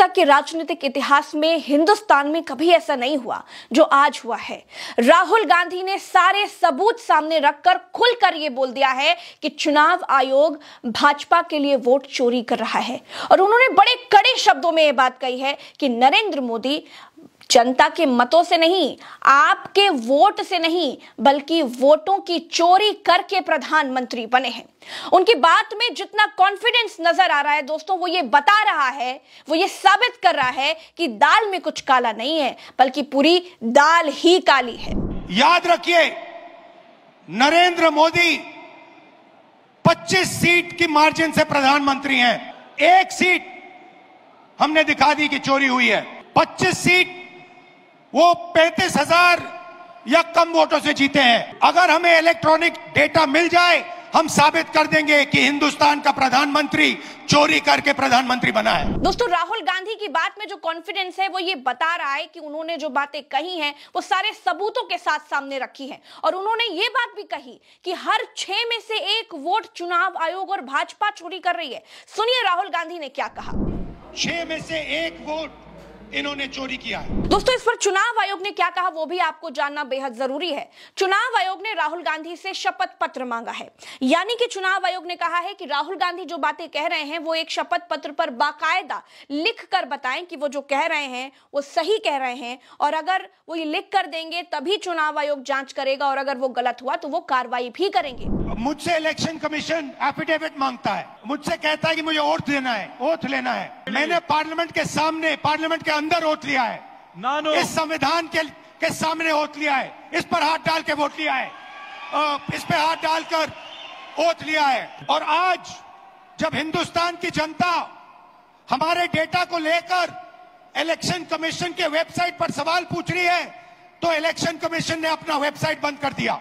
तक के राजनीतिक इतिहास में हिंदुस्तान में कभी ऐसा नहीं हुआ जो आज हुआ है। राहुल गांधी ने सारे सबूत सामने रखकर खुलकर यह बोल दिया है कि चुनाव आयोग भाजपा के लिए वोट चोरी कर रहा है और उन्होंने बड़े कड़े शब्दों में यह बात कही है कि नरेंद्र मोदी जनता के मतों से नहीं, आपके वोट से नहीं, बल्कि वोटों की चोरी करके प्रधानमंत्री बने हैं। उनकी बात में जितना कॉन्फिडेंस नजर आ रहा है दोस्तों, वो ये बता रहा है, वो ये साबित कर रहा है कि दाल में कुछ काला नहीं है, बल्कि पूरी दाल ही काली है। याद रखिए, नरेंद्र मोदी 25 सीट की मार्जिन से प्रधानमंत्री हैं। एक सीट हमने दिखा दी कि चोरी हुई है। 25 सीट वो 35,000 या कम वोटों से जीते हैं। अगर हमें इलेक्ट्रॉनिक डेटा मिल जाए, हम साबित कर देंगे कि हिंदुस्तान का प्रधानमंत्री चोरी करके प्रधानमंत्री बना है। दोस्तों, राहुल गांधी की बात में जो कॉन्फिडेंस है वो ये बता रहा है कि उन्होंने जो बातें कही हैं वो सारे सबूतों के साथ सामने रखी हैं और उन्होंने ये बात भी कही कि हर 6 में से 1 वोट चुनाव आयोग और भाजपा चोरी कर रही है। सुनिए राहुल गांधी ने क्या कहा। 6 में से 1 वोट इन्होंने चोरी किया है। दोस्तों, इस पर चुनाव आयोग ने क्या कहा वो भी आपको जानना बेहद जरूरी है। चुनाव आयोग ने राहुल गांधी से शपथ पत्र मांगा है, यानी कि चुनाव आयोग ने कहा है कि राहुल गांधी जो बातें कह रहे हैं वो एक शपथ पत्र पर बाकायदा लिख कर बताएं कि वो जो कह रहे हैं वो सही कह रहे हैं, और अगर वो ये लिख कर देंगे तभी चुनाव आयोग जांच करेगा और अगर वो गलत हुआ तो वो कार्रवाई भी करेंगे। मुझसे इलेक्शन कमीशन एफिडेविट मांगता है, मुझसे कहता है कि मुझे ओथ लेना है। मैंने पार्लियामेंट के सामने, पार्लियामेंट के अंदर ओथ लिया है, इस संविधान के सामने ओथ लिया है, इस पर हाथ डाल के वोट लिया है, इस पे हाथ डालकर ओथ लिया है। और आज जब हिंदुस्तान की जनता हमारे डेटा को लेकर इलेक्शन कमीशन के वेबसाइट पर सवाल पूछ रही है, तो इलेक्शन कमीशन ने अपना वेबसाइट बंद कर दिया।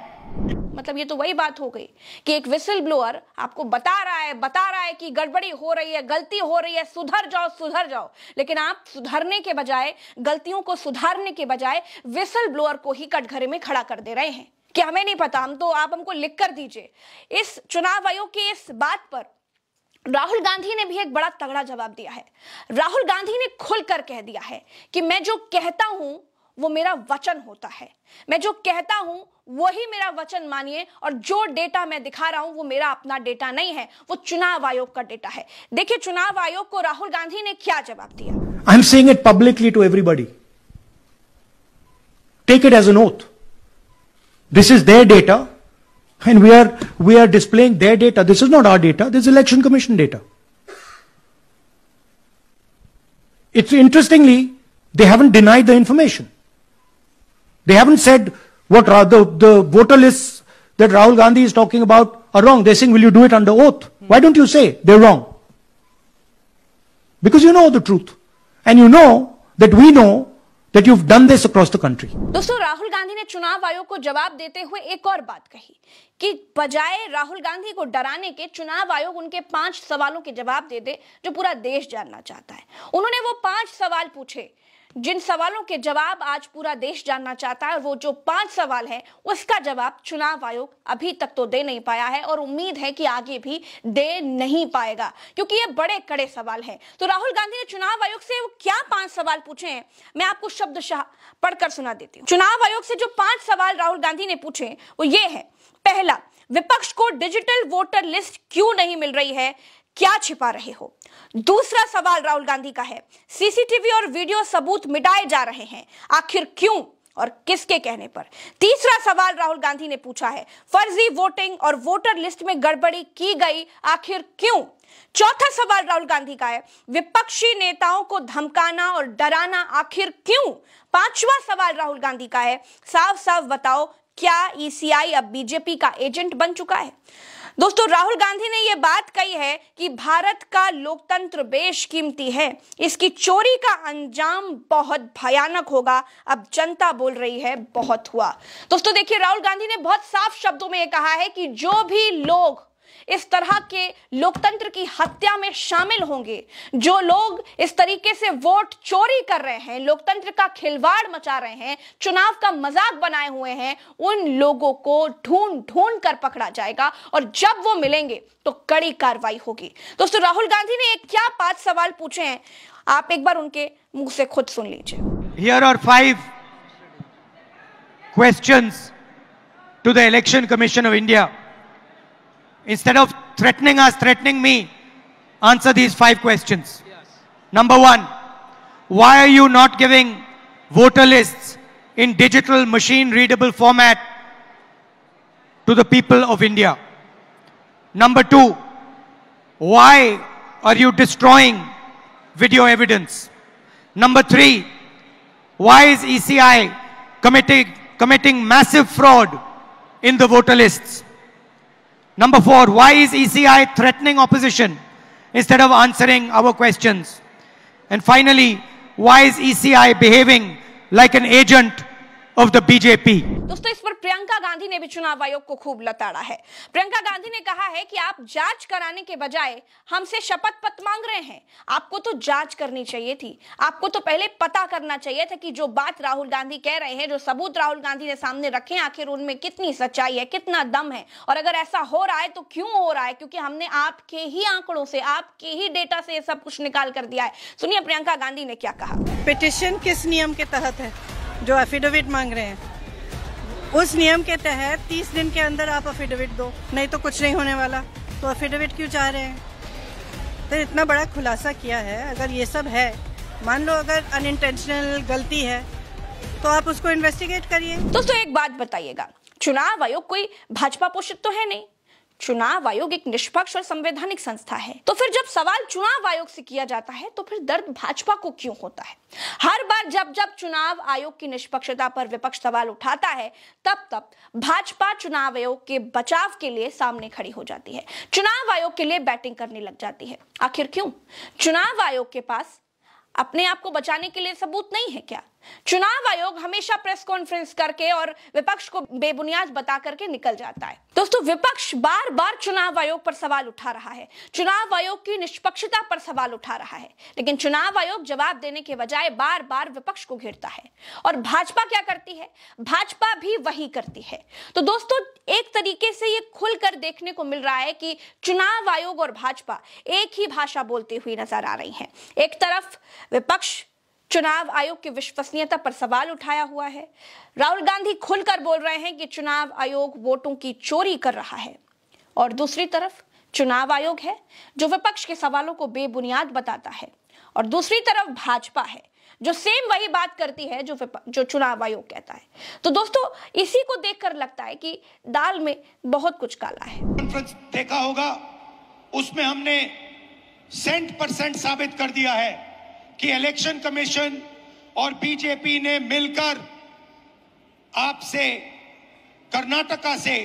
मतलब ये तो वही बात हो गई कि एक विसल ब्लोअर आपको बता रहा है कि गड़बड़ी हो रही है, गलती हो रही है, सुधर जाओ, लेकिन आप सुधरने के बजाय, गलतियों को सुधारने के बजाय विसल ब्लोअर को ही कटघरे में खड़ा कर दे रहे हैं कि हमें नहीं पता, हम तो आप हमको लिख कर दीजिए। इस चुनाव आयोग की इस बात पर राहुल गांधी ने भी एक बड़ा तगड़ा जवाब दिया है। राहुल गांधी ने खुलकर कह दिया है कि मैं जो कहता हूं वो मेरा वचन होता है, मैं जो कहता हूं वही मेरा वचन मानिए, और जो डेटा मैं दिखा रहा हूं वो मेरा अपना डेटा नहीं है, वो चुनाव आयोग का डेटा है। देखिए चुनाव आयोग को राहुल गांधी ने क्या जवाब दिया। I am saying it publicly to everybody, take it as an oath, this is their data and we are displaying their data. This is not our data, this is election commission data. It's interestingly, they haven't denied the information. They haven't said what the voter lists that Rahul Gandhi is talking about are wrong. They're saying, will you do it under oath? Why don't you say they're wrong? Because you know the truth. And you know that we know that you've done this across the country. दोस्तों, राहुल गांधी ने चुनाव आयोग को जवाब देते हुए एक और बात कही कि बजाय राहुल गांधी को डराने के, चुनाव आयोग उनके 5 सवालों के जवाब दे दे जो पूरा देश जानना चाहता है। उन्होंने वो 5 सवाल पूछे जिन सवालों के जवाब आज पूरा देश जानना चाहता है, और वो जो 5 सवाल है उसका जवाब चुनाव आयोग अभी तक तो दे नहीं पाया है और उम्मीद है कि आगे भी दे नहीं पाएगा, क्योंकि ये बड़े कड़े सवाल हैं। तो राहुल गांधी ने चुनाव आयोग से वो क्या 5 सवाल पूछे हैं, मैं आपको शब्दशः पढ़कर सुना देती हूँ। चुनाव आयोग से जो 5 सवाल राहुल गांधी ने पूछे वो ये है। पहला, विपक्ष को डिजिटल वोटर लिस्ट क्यों नहीं मिल रही है, क्या छिपा रहे हो। दूसरा सवाल राहुल गांधी का है, सीसीटीवी और वीडियो सबूत मिटाए जा रहे हैं, आखिर क्यों और किसके कहने पर। तीसरा सवाल राहुल गांधी ने पूछा है, फर्जी वोटिंग और वोटर लिस्ट में गड़बड़ी की गई, आखिर क्यों। चौथा सवाल राहुल गांधी का है, विपक्षी नेताओं को धमकाना और डराना, आखिर क्यों। पांचवा सवाल राहुल गांधी का है, साफ साफ बताओ क्या ईसीआई अब बीजेपी का एजेंट बन चुका है। दोस्तों, राहुल गांधी ने यह बात कही है कि भारत का लोकतंत्र बेशकीमती है, इसकी चोरी का अंजाम बहुत भयानक होगा। अब जनता बोल रही है बहुत हुआ। दोस्तों देखिए, राहुल गांधी ने बहुत साफ शब्दों में यह कहा है कि जो भी लोग इस तरह के लोकतंत्र की हत्या में शामिल होंगे, जो लोग इस तरीके से वोट चोरी कर रहे हैं, लोकतंत्र का खिलवाड़ मचा रहे हैं, चुनाव का मजाक बनाए हुए हैं, उन लोगों को ढूंढ ढूंढ कर पकड़ा जाएगा और जब वो मिलेंगे तो कड़ी कार्रवाई होगी। दोस्तों, राहुल गांधी ने एक क्या 5 सवाल पूछे हैं, आप एक बार उनके मुंह से खुद सुन लीजिए। Here are 5 questions to the Election Commission of India. Instead of threatening us, threatening me, answer these 5 questions. Number 1, why are you not giving voter lists in digital machine readable format to the people of India? Number 2, why are you destroying video evidence? Number 3, why is ECI committing massive fraud in the voter lists? Number 4, why is ECI threatening opposition instead of answering our questions? And finally, why is ECI behaving like an agent of the BJP? दोस्तों, इस पर प्रियंका गांधी ने भी चुनाव आयोग को खूब लताड़ा है। प्रियंका गांधी ने कहा है कि आप जांच कराने के बजाय हमसे शपथ पत्र मांग रहे हैं। आपको तो जांच करनी चाहिए थी, आपको तो पहले पता करना चाहिए था कि जो बात राहुल गांधी कह रहे हैं, जो सबूत राहुल गांधी ने सामने रखे हैं, आखिर उनमें कितनी सच्चाई है, कितना दम है, और अगर ऐसा हो रहा है तो क्यों हो रहा है, क्योंकि हमने आपके ही आंकड़ों से, आपके ही डेटा से सब कुछ निकाल कर दिया है। सुनिए प्रियंका गांधी ने क्या कहा। पिटीशन किस नियम के तहत है जो एफिडेविट मांग रहे हैं? उस नियम के तहत 30 दिन के अंदर आप एफिडेविट दो, नहीं तो कुछ नहीं होने वाला। तो एफिडेविट क्यों चाह रहे हैं? तो इतना बड़ा खुलासा किया है, अगर ये सब है, मान लो अगर अनइंटेंशनल गलती है तो आप उसको इन्वेस्टिगेट करिए। दोस्तों, एक बात बताइएगा, चुनाव आयोग कोई भाजपा पोषित तो है नहीं। चुनाव आयोग एक निष्पक्ष और संवैधानिक संस्था है। तो फिर जब सवाल चुनाव आयोग से किया जाता है तो फिर दर्द भाजपा को क्यों होता है? हर बार जब जब चुनाव आयोग की निष्पक्षता पर विपक्ष सवाल उठाता है, तब तब भाजपा चुनाव आयोग के बचाव के लिए सामने खड़ी हो जाती है, चुनाव आयोग के लिए बैटिंग करने लग जाती है। आखिर क्यों? चुनाव आयोग के पास अपने आप को बचाने के लिए सबूत नहीं है क्या? चुनाव आयोग हमेशा प्रेस कॉन्फ्रेंस करके और विपक्ष को बेबुनियाद बता करके निकल जाता है। दोस्तों, विपक्ष बार बार चुनाव आयोग पर सवाल उठा रहा है, चुनाव आयोग की निष्पक्षता पर सवाल उठा रहा है, लेकिन चुनाव आयोग जवाब देने के बजाय बार बार विपक्ष को घेरता है। और भाजपा क्या करती है? भाजपा भी वही करती है। तो दोस्तों, एक तरीके से ये खुलकर देखने को मिल रहा है कि चुनाव आयोग और भाजपा एक ही भाषा बोलती हुई नजर आ रही हैं। एक तरफ विपक्ष चुनाव आयोग की विश्वसनीयता पर सवाल उठाया हुआ है, राहुल गांधी खुलकर बोल रहे हैं कि चुनाव आयोग वोटों की चोरी कर रहा है, और दूसरी तरफ चुनाव आयोग है जो विपक्ष के सवालों को बेबुनियाद बताता है, और दूसरी तरफ भाजपा है जो सेम वही बात करती है जो चुनाव आयोग कहता है। तो दोस्तों, इसी को देखकर लगता है कि दाल में बहुत कुछ काला है। कॉन्फ्रेंस देखा होगा, उसमें हमने 100% साबित कर दिया है कि इलेक्शन कमीशन और बीजेपी ने मिलकर आपसे कर्नाटका से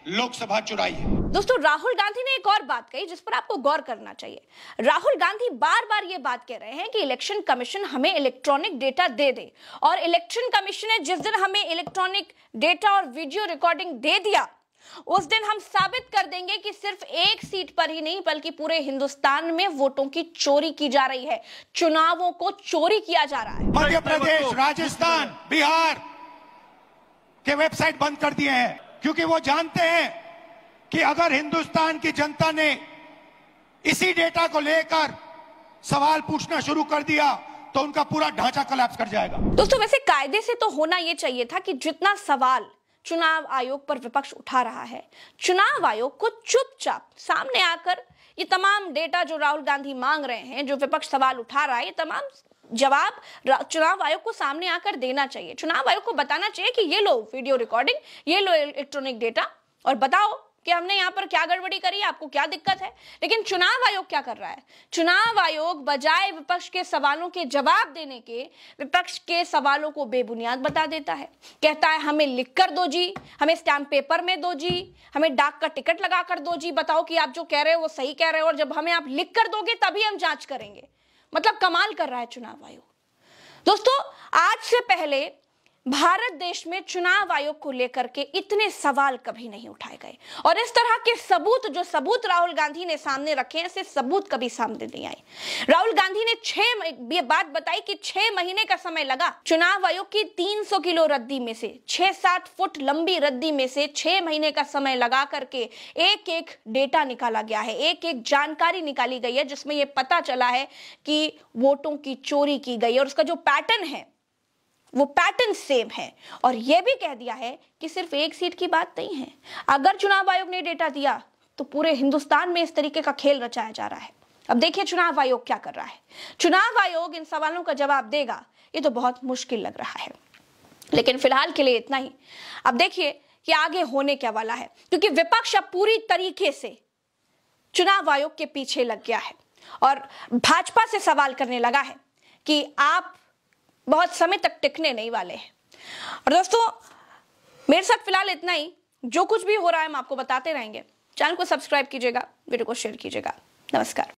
लोकसभा चुराई है। दोस्तों, राहुल गांधी ने एक और बात कही जिस पर आपको गौर करना चाहिए। राहुल गांधी बार बार ये बात कह रहे हैं कि इलेक्शन कमीशन हमें इलेक्ट्रॉनिक डेटा दे दे, और इलेक्शन कमीशन ने जिस दिन हमें इलेक्ट्रॉनिक डेटा और वीडियो रिकॉर्डिंग दे दिया, उस दिन हम साबित कर देंगे कि सिर्फ एक सीट पर ही नहीं बल्कि पूरे हिंदुस्तान में वोटों की चोरी की जा रही है, चुनावों को चोरी किया जा रहा है। मध्य प्रदेश, राजस्थान, बिहार के वेबसाइट बंद कर दिए हैं, क्योंकि वो जानते हैं कि अगर हिंदुस्तान की जनता ने इसी डेटा को लेकर सवाल पूछना शुरू कर दिया तो उनका पूरा ढांचा कोलैप्स कर जाएगा। दोस्तों, वैसे कायदे से तो होना यह चाहिए था कि जितना सवाल चुनाव आयोग पर विपक्ष उठा रहा है, चुनाव आयोग को चुपचाप सामने आकर ये तमाम डेटा जो राहुल गांधी मांग रहे हैं, जो विपक्ष सवाल उठा रहा है, ये तमाम जवाब चुनाव आयोग को सामने आकर देना चाहिए। चुनाव आयोग को बताना चाहिए कि ये लो वीडियो रिकॉर्डिंग, ये लो इलेक्ट्रॉनिक डेटा, और बताओ कि हमने यहाँ पर क्या गड़बड़ी करी है, आपको क्या दिक्कत है। लेकिन चुनाव आयोग क्या कर रहा है? चुनाव आयोग बजाय विपक्ष के सवालों के जवाब देने के, विपक्ष के सवालों को बेबुनियाद बता देता है। कहता है हमें लिख कर दो जी, हमें स्टैम्प पेपर में दो जी, हमें डाक का टिकट लगा कर दो जी, बताओ कि आप जो कह रहे हो वो सही कह रहे हो, और जब हमें आप लिख कर दोगे तभी हम जांच करेंगे। मतलब कमाल कर रहा है चुनाव आयोग। दोस्तों, आज से पहले भारत देश में चुनाव आयोग को लेकर के इतने सवाल कभी नहीं उठाए गए और इस तरह के सबूत राहुल गांधी ने सामने रखे हैं, ऐसे सबूत कभी सामने नहीं आए। राहुल गांधी ने ये बात बताई कि 6 महीने का समय लगा चुनाव आयोग की 300 किलो रद्दी में से, 6-7 फुट लंबी रद्दी में से 6 महीने का समय लगा करके एक एक डेटा निकाला गया है, एक एक जानकारी निकाली गई है, जिसमें यह पता चला है कि वोटों की चोरी की गई और उसका जो पैटर्न है वो पैटर्न सेम है। और यह भी कह दिया है कि सिर्फ एक सीट की बात नहीं है, अगर चुनाव आयोग ने डेटा दिया तो पूरे हिंदुस्तान में इस तरीके का खेल रचाया जा रहा है। अब देखिए चुनाव आयोग क्या कर रहा है। चुनाव आयोग इन सवालों का जवाब देगा, ये तो बहुत मुश्किल लग रहा है, लेकिन फिलहाल के लिए इतना ही। अब देखिए कि आगे होने क्या वाला है, क्योंकि विपक्ष अब पूरी तरीके से चुनाव आयोग के पीछे लग गया है और भाजपा से सवाल करने लगा है कि आप बहुत समय तक टिकने नहीं वाले हैं। और दोस्तों मेरे साथ फिलहाल इतना ही, जो कुछ भी हो रहा है हम आपको बताते रहेंगे। चैनल को सब्सक्राइब कीजिएगा, वीडियो को शेयर कीजिएगा। नमस्कार।